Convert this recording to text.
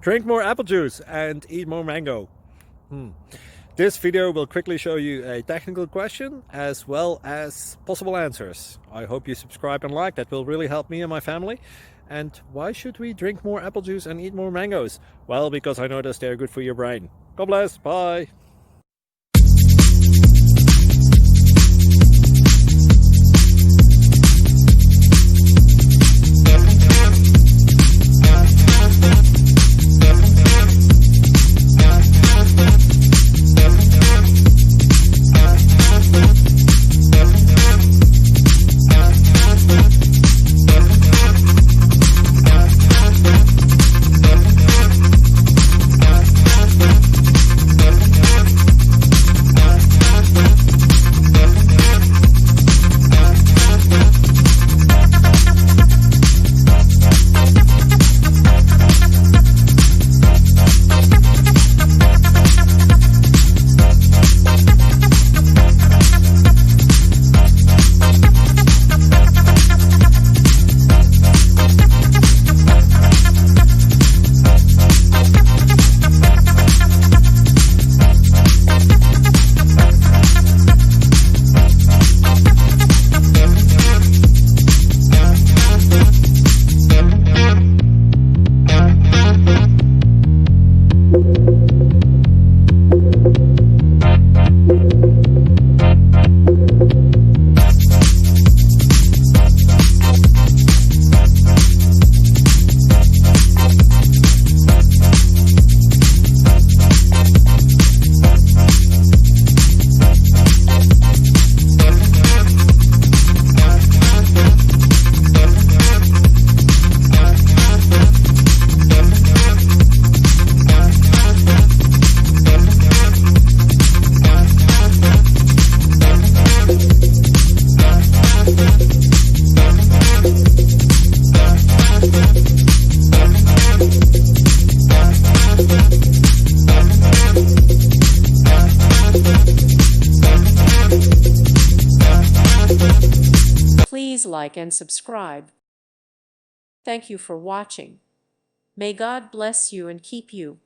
Drink more apple juice and eat more mango. This video will quickly show you a technical question as well as possible answers. I hope you subscribe and like, that will really help me and my family. And why should we drink more apple juice and eat more mangoes? Well, because I noticed they're good for your brain. God bless, bye! Please like and subscribe. Thank you for watching. May God bless you and keep you.